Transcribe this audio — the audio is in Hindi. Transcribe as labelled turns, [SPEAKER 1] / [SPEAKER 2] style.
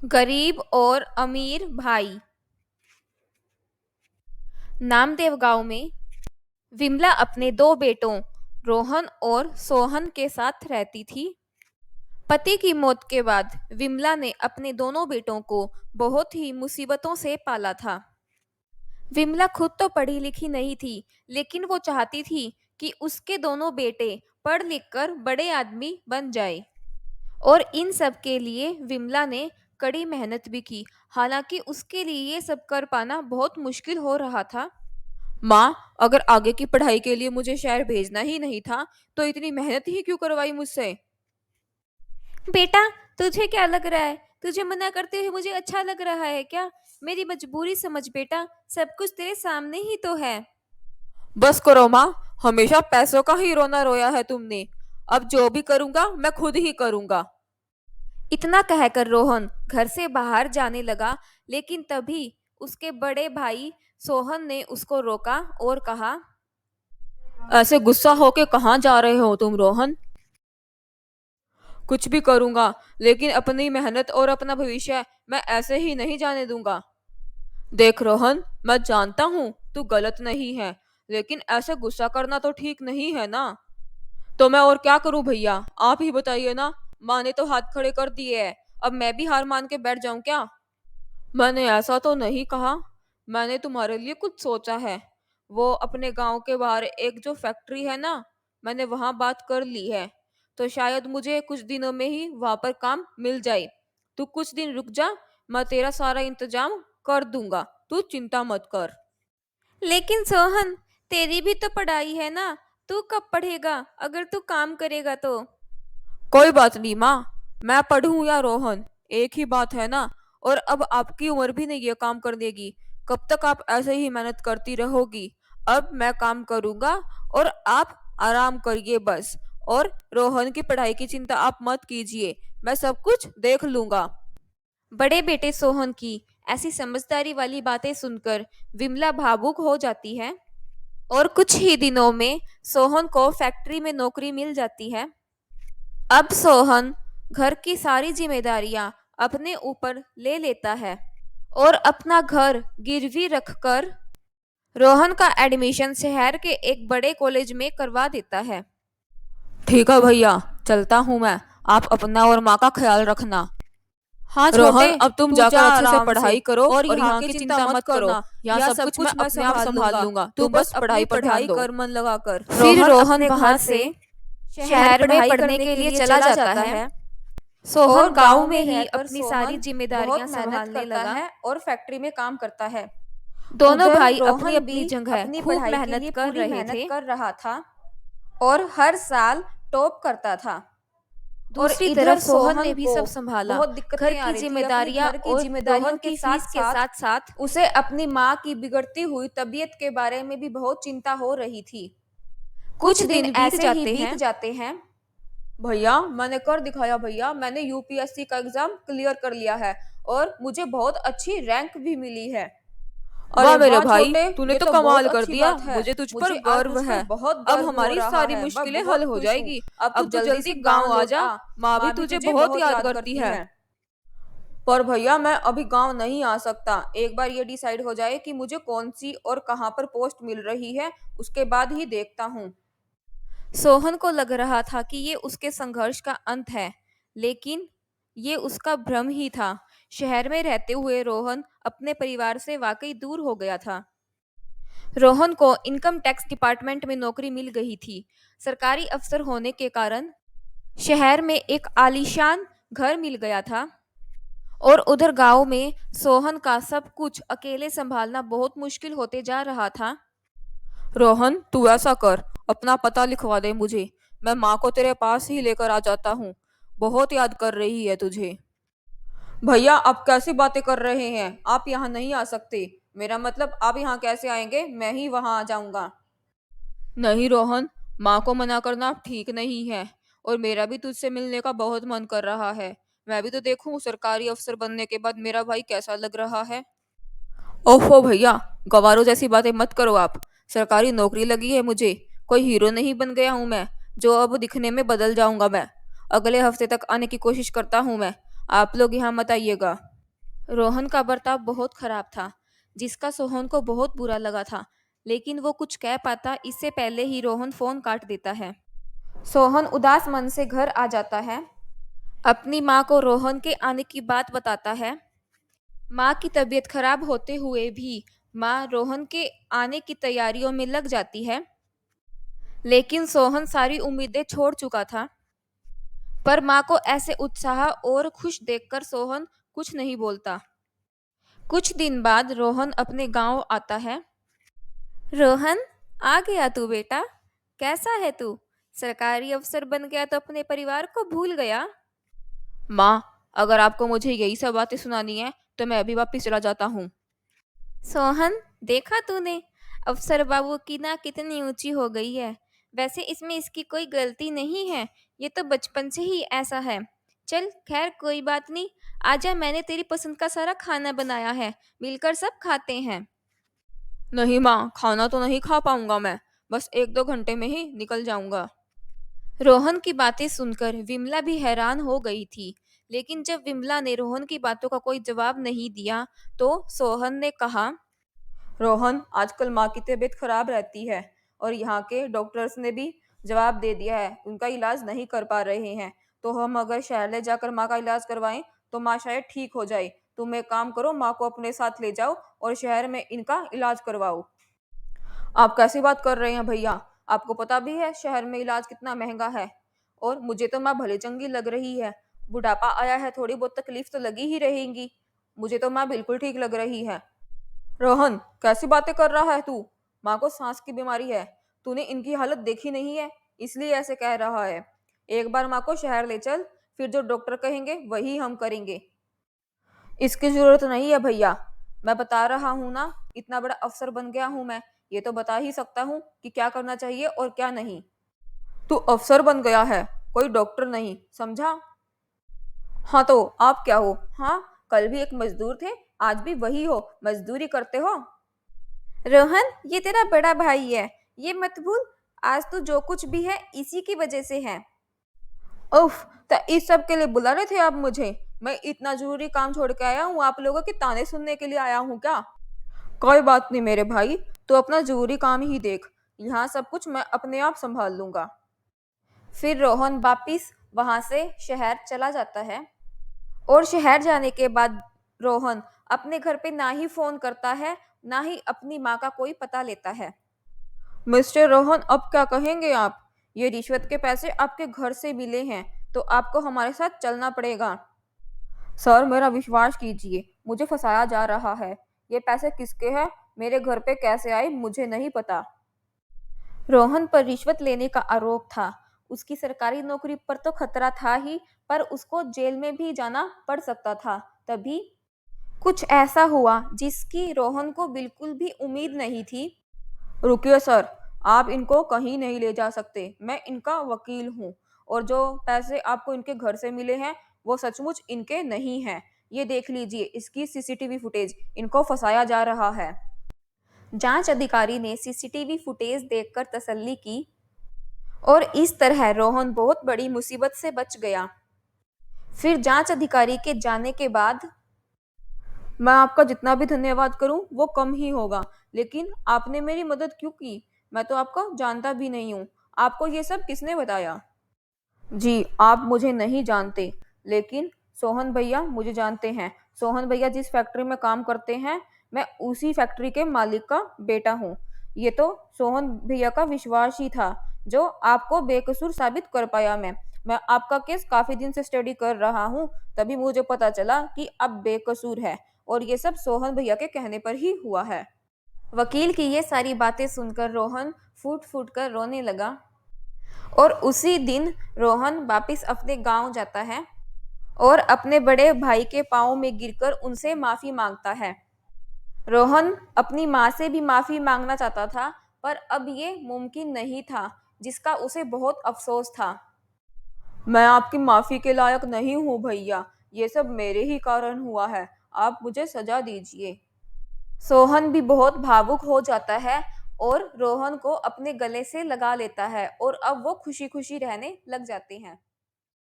[SPEAKER 1] गरीब और अमीर भाई। नामदेव गांव में विमला अपने दो बेटों रोहन और सोहन के साथ रहती थी। पति की मौत के बाद विमला ने अपने दोनों बेटों को बहुत ही मुसीबतों से पाला था। विमला खुद तो पढ़ी लिखी नहीं थी, लेकिन वो चाहती थी कि उसके दोनों बेटे पढ़ लिख कर बड़े आदमी बन जाए। और इन सब के लिए विमला ने कड़ी मेहनत भी की। हालांकि उसके लिए ये सब कर पाना बहुत मुश्किल हो रहा था। माँ, अगर आगे की पढ़ाई के लिए मुझे शहर भेजना ही नहीं था तो इतनी मेहनत ही क्यों करवाई मुझसे? बेटा, तुझे क्या लग रहा है? तुझे मना करते हुए मुझे अच्छा लग रहा है क्या? मेरी मजबूरी समझ बेटा, सब कुछ तेरे सामने ही तो है। बस करो माँ, हमेशा पैसों का ही रोना रोया है तुमने। अब जो भी करूंगा मैं खुद ही करूंगा। इतना कहकर रोहन घर से बाहर जाने लगा, लेकिन तभी उसके बड़े भाई सोहन ने उसको रोका और कहा, ऐसे गुस्सा होके कहाँ जा रहे हो तुम रोहन? कुछ भी करूंगा, लेकिन अपनी मेहनत और अपना भविष्य मैं ऐसे ही नहीं जाने दूंगा। देख रोहन, मैं जानता हूँ तू गलत नहीं है, लेकिन ऐसे गुस्सा करना तो ठीक नहीं है ना। तो मैं और क्या करूं भैया, आप ही बताइए ना। माँ ने तो हाथ खड़े कर दिए है, अब मैं भी हार मान के बैठ जाऊं क्या? मैंने ऐसा तो नहीं कहा। मैंने तुम्हारे लिए कुछ सोचा है। वो अपने गांव के बाहर एक जो फैक्ट्री है ना, मैंने वहां बात कर ली है। तो शायद मुझे कुछ दिनों में ही वहां पर काम मिल जाए। तू कुछ दिन रुक जा, मैं तेरा सारा इंतजाम कर दूंगा, तू चिंता मत कर। लेकिन सोहन, तेरी भी तो पढ़ाई है ना। तू कब पढ़ेगा अगर तू काम करेगा तो? कोई बात नहीं माँ, मैं पढ़ूं या रोहन, एक ही बात है ना। और अब आपकी उम्र भी नहीं है काम करने की। कब तक आप ऐसे ही मेहनत करती रहोगी? अब मैं काम करूंगा और आप आराम करिए बस। और रोहन की पढ़ाई की चिंता आप मत कीजिए, मैं सब कुछ देख लूंगा। बड़े बेटे सोहन की ऐसी समझदारी वाली बातें सुनकर विमला भावुक हो जाती है। और कुछ ही दिनों में सोहन को फैक्ट्री में नौकरी मिल जाती है। अब सोहन घर की सारी जिम्मेदारियां अपने ऊपर ले लेता है और अपना घर गिरवी रखकर रोहन का एडमिशन शहर के एक बड़े कॉलेज में करवा देता है। ठीक है भैया, चलता हूँ मैं। आप अपना और माँ का ख्याल रखना। हाँ रोहन, अब तुम जाकर अच्छे से पढ़ाई करो और यहाँ की चिंता मत करो। यहाँ सब कुछ मैं अपने आप संभाल लूंगा। तू बस पढ़ाई पर ध्यान कर मन लगाकर। फिर रोहन वहां से शहर में पढ़ने के लिए चला जाता है। सोहन गांव में ही अपनी सारी जिम्मेदारियां संभालने लगा है और फैक्ट्री में काम करता है। दोनों भाई अपनी अपनी जगह खूब मेहनत कर रहे थे, कर रहा था और हर साल टॉप करता था। दूसरी तरफ सोहन ने भी सब संभाला, घर की जिम्मेदारियां और रोहन की फीस के साथ साथ उसे अपनी माँ की बिगड़ती हुई तबीयत के बारे में भी बहुत चिंता हो रही थी। कुछ दिन ऐसे ही बीत जाते हैं। भैया, मैंने कर दिखाया भैया, मैंने यूपीएससी का एग्जाम क्लियर कर लिया है और मुझे बहुत अच्छी रैंक भी मिली है। वाह मेरे भाई, तूने तो कमाल कर दिया। मुझे तुझ पर गर्व है। अब हमारी सारी मुश्किलें हल हो जाएगी। अब तू जल्दी गांव आ जा, माँ भी तुझे बहुत याद करती है। पर भैया, मैं अभी गांव नहीं आ सकता। एक बार ये डिसाइड हो जाए कि मुझे कौन सी और कहां पर पोस्ट मिल रही है, उसके बाद ही देखता हूँ। सोहन को लग रहा था कि ये उसके संघर्ष का अंत है, लेकिन ये उसका भ्रम ही था। शहर में रहते हुए रोहन अपने परिवार से वाकई दूर हो गया था। रोहन को इनकम टैक्स डिपार्टमेंट में नौकरी मिल गई थी। सरकारी अफसर होने के कारण शहर में एक आलीशान घर मिल गया था। और उधर गांव में सोहन का सब कुछ अकेले संभालना बहुत मुश्किल होते जा रहा था। रोहन, तू ऐसा कर, अपना पता लिखवा दे मुझे। मैं माँ को तेरे पास ही लेकर आ जाता हूँ। बहुत याद कर रही है तुझे। भैया, आप कैसी बातें कर रहे हैं? आप यहाँ नहीं आ सकते। मेरा मतलब, आप यहाँ कैसे आएंगे? मैं ही वहां आ जाऊंगा। नहीं रोहन, माँ को मना करना ठीक नहीं है। और मेरा भी तुझसे मिलने का बहुत मन कर रहा है। मैं भी तो देखूं सरकारी अफसर बनने के बाद मेरा भाई कैसा लग रहा है। ओफो भैया, गवारों जैसी बातें मत करो आप। सरकारी नौकरी लगी है मुझे, कोई हीरो नहीं बन गया हूं मैं जो अब दिखने में बदल जाऊंगा मैं। अगले हफ्ते तक आने की कोशिश करता हूं मैं। आप लोग यहाँ मत आइएगा। रोहन का बर्ताव बहुत खराब था, जिसका सोहन को बहुत बुरा लगा था, लेकिन वो कुछ कह पाता इससे पहले ही रोहन फोन काट देता है। सोहन उदास मन से घर आ जाता है। अपनी माँ को रोहन के आने की बात बताता है। माँ की तबीयत खराब होते हुए भी माँ रोहन के आने की तैयारियों में लग जाती है, लेकिन सोहन सारी उम्मीदें छोड़ चुका था। पर माँ को ऐसे उत्साह और खुश देखकर सोहन कुछ नहीं बोलता। कुछ दिन बाद रोहन अपने गांव आता है। रोहन, आ गया तू बेटा। कैसा है तू? सरकारी अफसर बन गया तो अपने परिवार को भूल गया। माँ, अगर आपको मुझे यही सब बातें सुनानी है तो मैं अभी वापिस चला जाता हूँ। सोहन, देखा तूने, अफसर बाबू की नाक कितनी ऊंची हो गई है। वैसे इसमें इसकी कोई गलती नहीं है, ये तो बचपन से ही ऐसा है। चल खैर कोई बात नहीं, आजा, मैंने तेरी पसंद का सारा खाना बनाया है, मिलकर सब खाते हैं। नहीं माँ, खाना तो नहीं खा पाऊंगा मैं, बस 1-2 घंटे में ही निकल जाऊंगा। रोहन की बातें सुनकर विमला भी हैरान हो गई थी, लेकिन जब विमला ने रोहन की बातों का कोई जवाब नहीं दिया, तो सोहन ने कहा, रोहन, आजकल माँ की तबीयत खराब रहती है और यहाँ के डॉक्टर्स ने भी जवाब दे दिया है, उनका इलाज नहीं कर पा रहे हैं। तो हम अगर शहर ले जाकर माँ का इलाज करवाएं तो माँ शायद ठीक हो जाए। तुम एक काम करो, माँ को अपने साथ ले जाओ और शहर में इनका इलाज करवाओ। आप कैसी बात कर रहे हैं भैया? आपको पता भी है शहर में इलाज कितना महंगा है। और मुझे तो माँ भले चंगी लग रही है, बुढ़ापा आया है, थोड़ी बहुत तकलीफ तो लगी ही रहेगी। मुझे तो माँ बिल्कुल ठीक लग रही है। रोहन, कैसी बातें कर रहा है तू? माँ को सांस की बीमारी है, तूने इनकी हालत देखी नहीं है, इसलिए ऐसे कह रहा है। एक बार माँ को शहर ले चल, फिर जो डॉक्टर कहेंगे वही हम करेंगे। इसकी जरूरत नहीं है भैया, मैं बता रहा हूँ ना, इतना बड़ा अफसर बन गया हूँ मैं, ये तो बता ही सकता हूँ कि क्या करना चाहिए और क्या नहीं। तू अफसर बन गया है, कोई डॉक्टर नहीं, समझा? हाँ तो आप क्या हो? हाँ, कल भी एक मजदूर थे, आज भी वही हो, मजदूरी करते हो। रोहन, ये तेरा बड़ा भाई है, ये मत भूल, आज तो जो कुछ भी है इसी की वजह से है। उफ, तो इस सब के लिए बुला रहे थे आप मुझे? मैं इतना जरूरी काम छोड़ के आया हूँ, आप लोगों के ताने सुनने के लिए आया हूँ क्या? कोई बात नहीं मेरे भाई, तू अपना जरूरी काम ही देख, यहाँ सब कुछ मैं अपने आप संभाल लूंगा। फिर रोहन वापिस वहां से शहर चला जाता है। और शहर जाने के बाद रोहन अपने घर पे ना ही फोन करता है, ना ही अपनी माँ का कोई पता लेता है। मिस्टर रोहन, अब क्या कहेंगे आप? ये रिश्वत के पैसे आपके घर से मिले हैं, तो आपको हमारे साथ चलना पड़ेगा। सर, मेरा विश्वास कीजिए, मुझे फंसाया जा रहा है। ये पैसे किसके हैं, मेरे घर पे कैसे आए, मुझे नहीं पता। रोहन पर रिश्वत लेने का आरोप था। उसकी सरकारी नौकरी पर तो खतरा था ही, पर उसको जेल में भी जाना पड़ सकता था। तभी कुछ ऐसा हुआ जिसकी रोहन को बिल्कुल भी उम्मीद नहीं थी। रुकिए सर, आप इनको कहीं नहीं ले जा सकते, मैं इनका वकील हूँ। और जो पैसे आपको इनके घर से मिले हैं वो सचमुच इनके नहीं हैं। ये देख लीजिए, इसकी सीसीटीवी फुटेज, इनको फंसाया जा रहा है। जांच अधिकारी ने सीसीटीवी फुटेज देखकर तसल्ली की और इस तरह रोहन बहुत बड़ी मुसीबत से बच गया। फिर जांच अधिकारी के जाने के बाद मैं आपका जितना भी धन्यवाद करूं वो कम ही होगा, लेकिन आपने मेरी मदद क्यों की? मैं तो आपको जानता भी नहीं हूँ। आपको ये सब किसने बताया? जी, आप मुझे नहीं जानते, लेकिन सोहन भैया मुझे जानते हैं। सोहन भैया जिस फैक्ट्री में काम करते हैं, मैं उसी फैक्ट्री के मालिक का बेटा हूँ। ये तो सोहन भैया का विश्वास ही था जो आपको बेकसूर साबित कर पाया। मैं आपका केस काफी दिन से स्टडी कर रहा हूँ, तभी मुझे पता चला कि आप बेकसूर है, और ये सब सोहन भैया के कहने पर ही हुआ है। वकील की ये सारी बातें सुनकर रोहन फूट फूट कर रोने लगा। और उसी दिन रोहन वापिस अपने गांव जाता है और अपने बड़े भाई के पाँव में गिरकर उनसे माफी मांगता है। रोहन अपनी माँ से भी माफी मांगना चाहता था, पर अब ये मुमकिन नहीं था, जिसका उसे बहुत अफसोस था। मैं आपकी माफी के लायक नहीं हूँ भैया, ये सब मेरे ही कारण हुआ है, आप मुझे सजा दीजिए। सोहन भी बहुत भावुक हो जाता है और रोहन को अपने गले से लगा लेता है, और अब वो खुशी खुशी रहने लग जाते हैं।